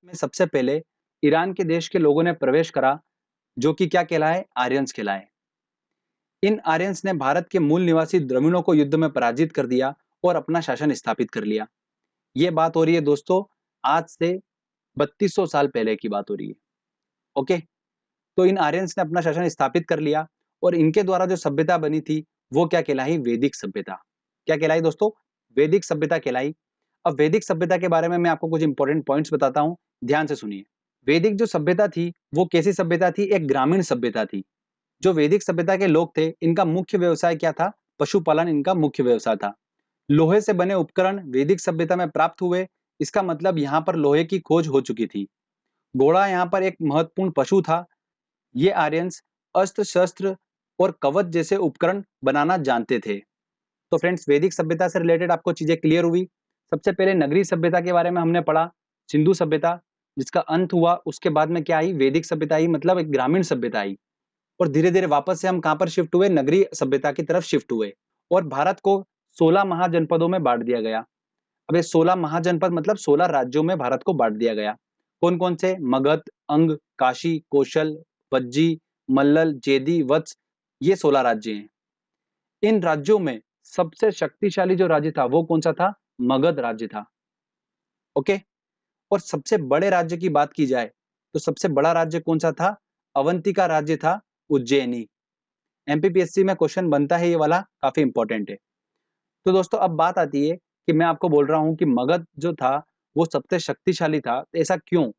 में सबसे पहले ईरान के देश के लोगों ने प्रवेश करा, जो कि क्या कहलाए? आर्यंस कहलाए। इन आर्यंस ने भारत के मूल निवासी द्रविड़ों को युद्ध में पराजित कर दिया और अपना शासन स्थापित कर लिया। ये बात हो रही है दोस्तों, आज से 3200 साल पहले की बात हो रही है। ओके, तो इन आर्यंस ने अपना शासन स्थापित कर लिया और इनके द्वारा जो सभ्यता बनी थी वो क्या कहलाई? वैदिक सभ्यता। क्या कहलाई दोस्तों? वैदिक सभ्यता कहलाई। अब वैदिक सभ्यता के बारे में मैं आपको कुछ इंपॉर्टेंट पॉइंट्स बताता हूं, ध्यान से सुनिए। वैदिक जो सभ्यता थी वो कैसी सभ्यता थी? एक ग्रामीण सभ्यता थी। जो वैदिक सभ्यता के लोग थे, इनका मुख्य व्यवसाय क्या था? पशुपालन इनका मुख्य व्यवसाय था। लोहे से बने उपकरण वैदिक सभ्यता में प्राप्त हुए, इसका मतलब यहाँ पर लोहे की खोज हो चुकी थी। घोड़ा यहाँ पर एक महत्वपूर्ण पशु था। ये आर्यंस अस्त्र शस्त्र और कवच जैसे उपकरण बनाना जानते थे। तो फ्रेंड्स, वैदिक सभ्यता से रिलेटेड आपको चीजें क्लियर हुई। सबसे पहले नगरीय सभ्यता के बारे में हमने पढ़ा, सिंधु सभ्यता जिसका अंत हुआ, उसके बाद में क्या आई? वैदिक सभ्यता आई, मतलब एक ग्रामीण सभ्यता आई। और धीरे धीरे वापस से हम कहां पर शिफ्ट हुए? नगरीय सभ्यता की तरफ शिफ्ट हुए और भारत को 16 महाजनपदों में बांट दिया गया। अब ये 16 महाजनपद मतलब 16 राज्यों में भारत को बांट दिया गया। कौन कौन से? मगध, अंग, काशी, कौशल, वज्जी, मल्लल, जेदी, वत्स, ये 16 राज्य हैं। इन राज्यों में सबसे शक्तिशाली जो राज्य था वो कौन सा था? मगध राज्य था। ओके, और सबसे बड़े राज्य की बात की जाए तो सबसे बड़ा राज्य कौन सा था? अवंतिका राज्य था, उज्जैनी। एमपीपीएससी में क्वेश्चन बनता है ये वाला, काफी इंपॉर्टेंट है। तो दोस्तों अब बात आती है कि मैं आपको बोल रहा हूं कि मगध जो था वो सबसे शक्तिशाली था, तो ऐसा क्यों?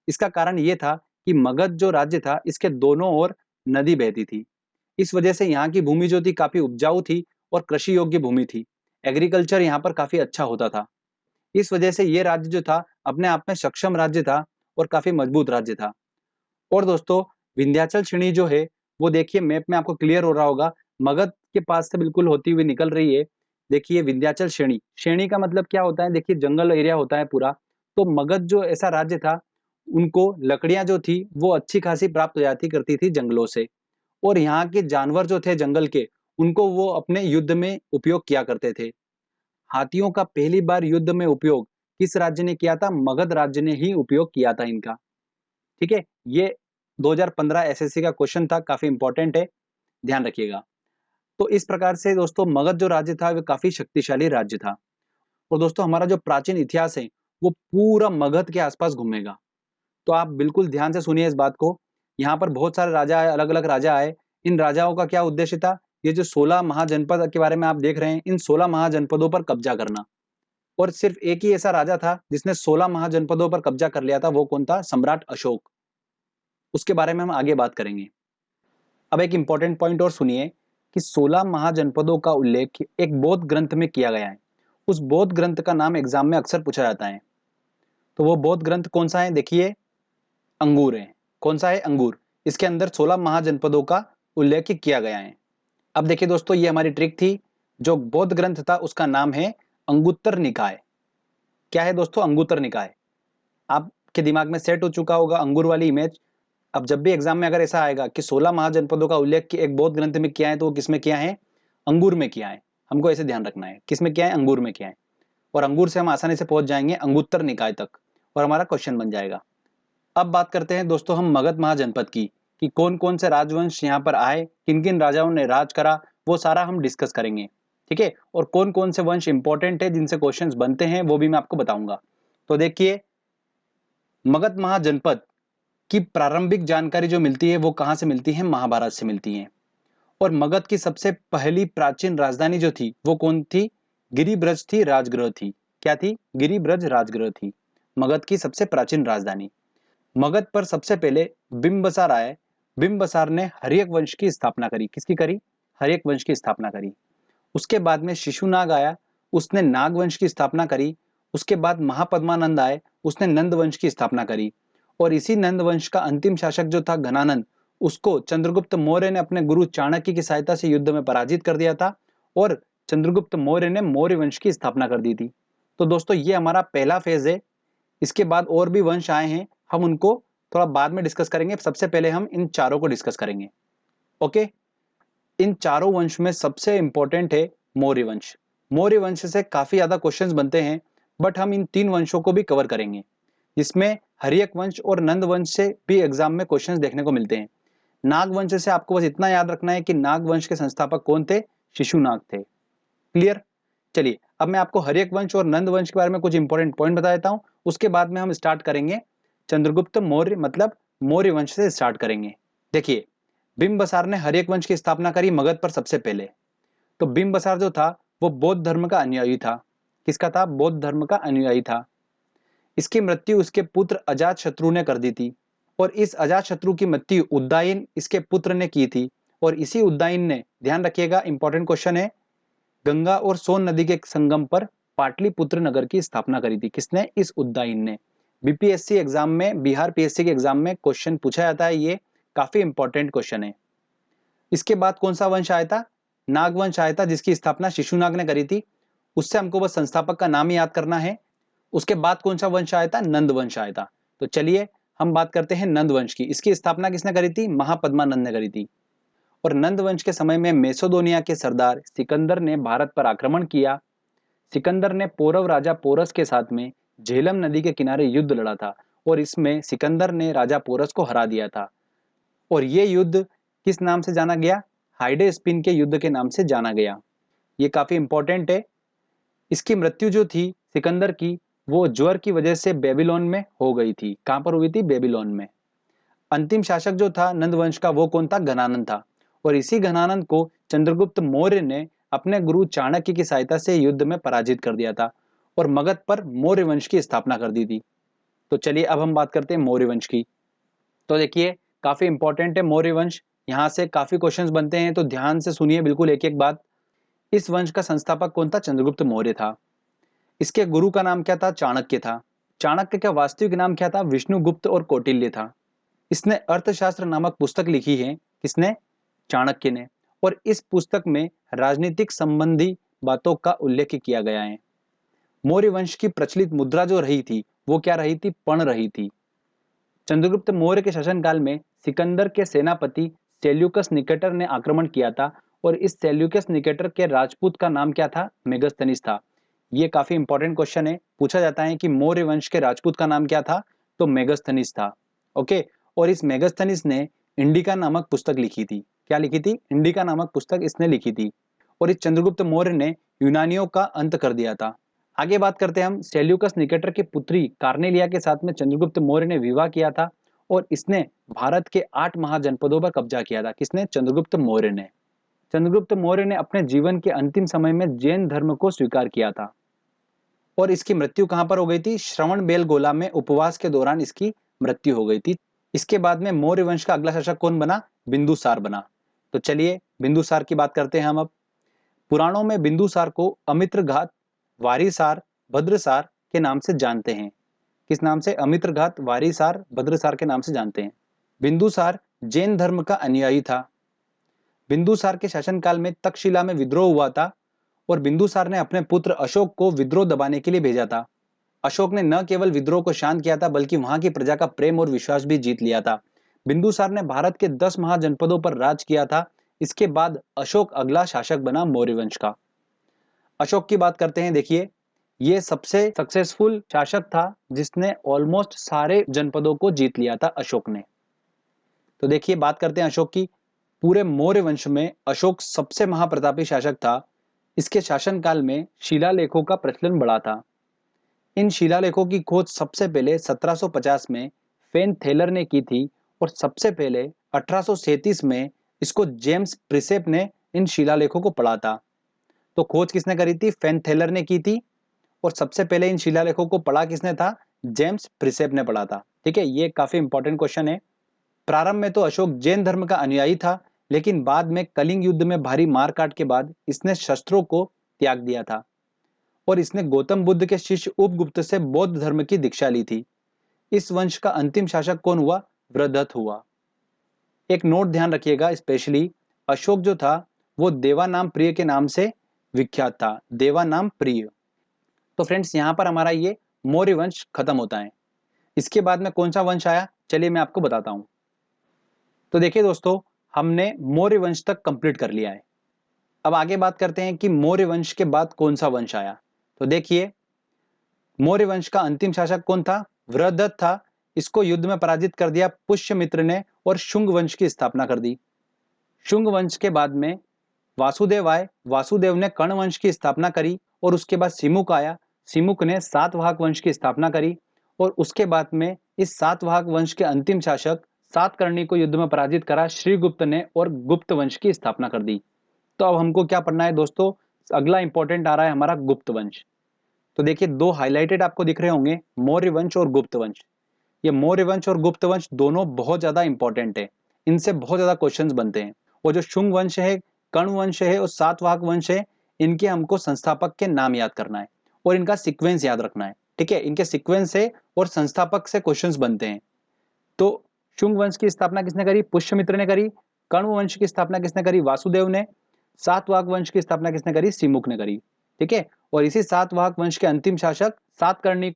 इसका कारण ये था कि मगध जो राज्य था इसके दोनों ओर नदी बहती थी। इस वजह से यहाँ की भूमि जो थी काफी उपजाऊ थी और कृषि योग्य भूमि थी। एग्रीकल्चर यहाँ पर काफी अच्छा होता था। इस वजह से ये राज्य जो था अपने आप में सक्षम राज्य था और काफी मजबूत राज्य था। और दोस्तों, विंध्याचल श्रेणी जो है वो देखिए मैप में आपको क्लियर हो रहा होगा, मगध के पास से बिल्कुल होती हुई निकल रही है। देखिए विंध्याचल श्रेणी, श्रेणी का मतलब क्या होता है? देखिए जंगल एरिया होता है पूरा। तो मगध जो ऐसा राज्य था, उनको लकड़ियां जो थी वो अच्छी खासी प्राप्त हो जाती करती थी जंगलों से। और यहाँ के जानवर जो थे जंगल के, उनको वो अपने युद्ध में उपयोग किया करते थे। हाथियों का पहली बार युद्ध में उपयोग किस राज्य ने किया था? मगध राज्य ने ही उपयोग किया था इनका। ठीक है, ये 2015 एसएससी का क्वेश्चन था, काफी इंपॉर्टेंट है, ध्यान रखिएगा। तो इस प्रकार से दोस्तों मगध जो राज्य था वो काफी शक्तिशाली राज्य था। और दोस्तों हमारा जो प्राचीन इतिहास है वो पूरा मगध के आसपास घूमेगा। तो आप बिल्कुल ध्यान से सुनिए इस बात को। यहाँ पर बहुत सारे राजा आए, अलग अलग राजा आए। इन राजाओं का क्या उद्देश्य था? ये जो 16 महाजनपद के बारे में आप देख रहे हैं, इन 16 महाजनपदों पर कब्जा करना। और सिर्फ एक ही ऐसा राजा था जिसने 16 महाजनपदों पर कब्जा कर लिया था, वो कौन था? सम्राट अशोक। उसके बारे में हम आगे बात करेंगे। अब एक इंपॉर्टेंट पॉइंट और सुनिए कि 16 महाजनपदों का उल्लेख एक बौद्ध ग्रंथ में किया गया है। उस बौद्ध ग्रंथ का नाम एग्जाम में अक्सर पूछा जाता है। तो वो बौद्ध ग्रंथ कौन सा है? देखिए अंगूर है। कौन सा है? अंगूर। इसके अंदर 16 महाजनपदों का उल्लेख किया गया है। अब देखिए दोस्तों, ये हमारी ट्रिक थी। जो बौद्ध ग्रंथ था उसका नाम है अंगुत्तर निकाय। क्या है दोस्तों? अंगुत्तर निकाय। आपके दिमाग में सेट हो चुका होगा अंगूर वाली इमेज। अब जब भी एग्जाम में अगर ऐसा आएगा कि 16 महाजनपदों का उल्लेख एक बौद्ध ग्रंथ में किया है, तो वो किसमें किया है? अंगूर में किया है। हमको ऐसे ध्यान रखना है, किसमें किया है? अंगूर में किया है। और अंगूर से हम आसानी से पहुंच जाएंगे अंगुत्तर निकाय तक और हमारा क्वेश्चन बन जाएगा। अब बात करते हैं दोस्तों हम मगध महाजनपद की, कि कौन कौन से राजवंश यहाँ पर आए, किन किन राजाओं ने राज करा, वो सारा हम डिस्कस करेंगे। ठीक है, और कौन कौन से वंश इंपॉर्टेंट है जिनसे क्वेश्चंस बनते हैं वो भी मैं आपको बताऊंगा। तो देखिए, मगध महाजनपद की प्रारंभिक जानकारी जो मिलती है वो कहां से मिलती है? महाभारत से मिलती है। और मगध की सबसे पहली प्राचीन राजधानी जो थी वो कौन थी? गिरिब्रज थी, राजगृह थी। क्या थी? गिरिब्रज राजगृह थी मगध की सबसे प्राचीन राजधानी। मगध पर सबसे पहले बिंबसार आए। बिंबसार ने हर्यक वंश की स्थापना करी। किसकी करी? हर्यक वंश की स्थापना करी। उसके बाद में शिशुनाग आया, उसने नाग वंश की स्थापना करी। उसके बाद महापद्मानंद आए, उसने नंद वंश की स्थापना करी। और इसी नंद वंश का अंतिम शासक जो था घनानंद, उसको चंद्रगुप्त मौर्य ने अपने गुरु चाणक्य की सहायता से युद्ध में पराजित कर दिया था और चंद्रगुप्त मौर्य ने मौर्य वंश की स्थापना कर दी थी। तो दोस्तों ये हमारा पहला फेज है। इसके बाद और भी वंश आए हैं, हम उनको थोड़ा बाद में डिस्कस करेंगे। सबसे पहले हम इन चारों को डिस्कस करेंगे। ओके, इन चारों वंश में सबसे इंपॉर्टेंट है मौर्य वंश। मौर्य वंश से काफी ज्यादा क्वेश्चंस बनते हैं, बट हम इन तीन वंशों को भी कवर करेंगे। जिसमें हर्यक वंश और नंद वंश से भी एग्जाम में क्वेश्चंस देखने को मिलते हैं। नाग वंश से आपको बस इतना याद रखना है कि नाग वंश के संस्थापक कौन थे? शिशुनाग थे। क्लियर? चलिए अब मैं आपको हर्यक वंश और नंद वंश के बारे में कुछ इंपॉर्टेंट पॉइंट बता देता हूं, उसके बाद में हम स्टार्ट करेंगे चंद्रगुप्त मौर्य मतलब मौर्य वंश से स्टार्ट करेंगे। देखिए, बिंबसार ने हर्यक वंश की स्थापना करी मगध पर सबसे पहले। तो बिंबसार जो था वो बौद्ध धर्म का अनुयायी था। किसका था? बौद्ध धर्म का अनुयायी था। इसकी मृत्यु उसके पुत्र अजात शत्रु ने कर दी थी, और इस अजात शत्रु की मृत्यु उद्दायन इसके पुत्र ने की थी। और इसी उद्दायन ने, ध्यान रखिएगा इंपॉर्टेंट क्वेश्चन है, गंगा और सोन नदी के संगम पर पाटलिपुत्र नगर की स्थापना करी थी। किसने? इस उद्दायन ने। बीपीएससी एग्जाम में, बिहार पीएससी के एग्जाम में क्वेश्चन पूछा जाता है, ये काफी इंपॉर्टेंट क्वेश्चन है। इसके बाद कौन सा वंश आया था? नागवंश आया था, जिसकी स्थापना शिशुनाग ने करी थी। उससे हमको बस संस्थापक का नाम याद करना है। उसके बाद कौन सा वंश आया था? नंद वंश आया था। तो चलिए हम बात करते हैं नंद वंश की। इसकी स्थापना किसने करी थी? महापद्मानंद ने करी थी। और नंद वंश के समय में मेसोदोनिया के सरदार सिकंदर ने भारत पर आक्रमण किया। सिकंदर ने पौरव राजा पोरस के साथ में झेलम नदी के किनारे युद्ध लड़ा था, और इसमें सिकंदर ने राजा पोरस को हरा दिया था। और ये युद्ध किस नाम से जाना गया? हाइडे स्पिन के युद्ध के नाम से जाना गया। ये काफी इंपॉर्टेंट है। इसकी मृत्यु जो थी सिकंदर की, वो ज्वर की वजह से बेबीलोन में हो गई थी। कहां पर हुई थी? बेबीलोन में। अंतिम शासक जो था नंद वंश का, वो कौन था? घनानंद था। और इसी घनानंद को चंद्रगुप्त मौर्य ने अपने गुरु चाणक्य की सहायता से युद्ध में पराजित कर दिया था, और मगध पर मौर्य वंश की स्थापना कर दी थी। तो चलिए अब हम बात करते हैं मौर्य वंश की। तो देखिए, काफी इंपॉर्टेंट है मौर्य वंश। यहाँ से काफी क्वेश्चंस बनते हैं, तो ध्यान से सुनिए बिल्कुल एक एक बात। इस वंश का संस्थापक कौन था? चंद्रगुप्त मौर्य था। इसके गुरु का नाम क्या था? चाणक्य था। चाणक्य का वास्तविक नाम क्या था? विष्णुगुप्त और कौटिल्य था। इसने अर्थशास्त्र नामक पुस्तक लिखी है। किसने? चाणक्य ने। और इस पुस्तक में राजनीतिक संबंधी बातों का उल्लेख किया गया है। मौर्य वंश की प्रचलित मुद्रा जो रही थी, वो क्या रही थी? पण रही थी। चंद्रगुप्त मौर्य के शासनकाल में सिकंदर के सेनापति सेल्यूकस निकेटर ने आक्रमण किया था, और इस सेल्यूकस निकेटर के राजपूत का नाम क्या था? मेगस्थनीस था। ये काफी इंपॉर्टेंट क्वेश्चन है, पूछा जाता है कि मौर्य वंश के राजपूत का नाम क्या था? तो मेगस्थनीस था। ओके। और इस मेगस्थनीस ने इंडिका नामक पुस्तक लिखी थी। क्या लिखी थी? इंडिका नामक पुस्तक इसने लिखी थी। और इस चंद्रगुप्त मौर्य ने यूनानियों का अंत कर दिया था। आगे बात करते हैं हम। सेल्यूकस निकेटर की पुत्री कार्नेलिया के साथ में चंद्रगुप्त मौर्य ने विवाह किया था, और इसने भारत के 8 महाजनपदों पर कब्जा किया था। किसने? चंद्रगुप्त मौर्य ने। चंद्रगुप्त मौर्य ने अपने जीवन के अंतिम समय में जैन धर्म को स्वीकार किया था। और इसकी मृत्यु कहां पर हो गई थी? श्रवण बेलगोला में उपवास के दौरान इसकी मृत्यु हो गई थी। इसके बाद में मौर्य वंश का अगला शासक कौन बना? बिंदुसार बना। तो चलिए बिंदुसार की बात करते हैं हम अब। पुराणों में बिंदुसार को अमित्रघात, वारीसार, भद्रसार के नाम से जानते हैं। किस नाम से? अमित्रघात, वारीसार, भद्रसार के नाम से जानते हैं। बिंदुसार जैन धर्म का अनुयायी था। बिंदुसार के शासनकाल में तक्षशिला में विद्रोह हुआ था, और बिंदुसार ने अपने पुत्र अशोक को विद्रोह दबाने के लिए भेजा था। अशोक ने न केवल विद्रोह को शांत किया था, बल्कि वहां की प्रजा का प्रेम और विश्वास भी जीत लिया था। बिंदुसार ने भारत के 10 महाजनपदों पर राज किया था। इसके बाद अशोक अगला शासक बना मौर्य वंश का। अशोक की बात करते हैं। देखिए, ये सबसे सक्सेसफुल शासक था जिसने ऑलमोस्ट सारे जनपदों को जीत लिया था अशोक ने। तो देखिए बात करते हैं अशोक की। पूरे मौर्य वंश में अशोक सबसे महाप्रतापी शासक था। इसके शासनकाल में शिलालेखों का प्रचलन बढ़ा था। इन शिलालेखों की खोज सबसे पहले 1750 में फेन थेलर ने की थी, और सबसे पहले 1837 में इसको जेम्स प्रिसेप ने इन शिलालेखों को पढ़ा था। तो खोज किसने करी थी? फेन थेलर ने की थी। और सबसे पहले इन शिलालेखों को पढ़ा किसने था? जेम्स प्रिसेप ने पढ़ा था। ठीक है, ये काफी इंपॉर्टेंट क्वेश्चन है। प्रारंभ में तो अशोक जैन धर्म का अनुयायी था, लेकिन बाद में कलिंग युद्ध में भारी मारकाट के बाद इसने शस्त्रों को त्याग दिया था, और इसने गौतम बुद्ध के शिष्य उपगुप्त से बौद्ध धर्म की दीक्षा ली थी। इस वंश का अंतिम शासक कौन हुआ? वृद्धत हुआ। एक नोट ध्यान रखिएगा स्पेशली, अशोक जो था वो देवानाम प्रिय के नाम से विख्यात था। देवानाम प्रिय। तो फ्रेंड्स, यहां पर हमारा ये मौर्य वंश खत्म होता है। इसके बाद में कौन सा वंश आया? चलिए मैं आपको बताता हूं। तो देखिए दोस्तों, हमने मौर्य वंश तक कंप्लीट कर लिया है। अब आगे बात करते हैं कि मौर्य वंश के बाद कौन सा वंश आया। तो देखिए, मौर्य वंश का अंतिम शासक कौन था? वृहदत्त था, इसको युद्ध में पराजित कर दिया पुष्यमित्र ने और शुंग वंश की स्थापना कर दी। शुंग वंश के बाद में वासुदेव आए, वासुदेव ने कर्ण वंश की स्थापना करी और उसके बाद सिमुक आया, सिमुक ने सातवाहक वंश की स्थापना करी और उसके बाद में इस सातवाहक वंश के अंतिम शासक सातकर्णी को युद्ध में पराजित करा श्रीगुप्त ने और गुप्त वंश की स्थापना कर दी। तो अब हमको क्या पढ़ना है दोस्तों, अगला इंपॉर्टेंट आ रहा है हमारा गुप्त वंश। तो देखिए दो हाईलाइटेड आपको दिख रहे होंगे, मौर्य वंश और गुप्त वंश। ये मौर्य वंश और गुप्त वंश दोनों बहुत ज्यादा इंपॉर्टेंट है, इनसे बहुत ज्यादा क्वेश्चंस बनते हैं। और जो शुंग वंश है, कर्ण वंश है और सातवाहक वंश है, इनके हमको संस्थापक के नाम याद करना है और इनका सीक्वेंस याद रखना है। ठीक है, इनके सीक्वेंस से और संस्थापक से क्वेश्चंस बनते हैं। तो शुंग वंश की स्थापना किसने करी? पुष्यमित्र ने करी। कर्ण वंश की स्थापना किसने करी? वासुदेव ने। सातवाहक वंश की स्थापना किसने करी? सिमुक ने करी। ठीक है, और इसी सातवाहक वंश के अंतिम शासक सातकर्णी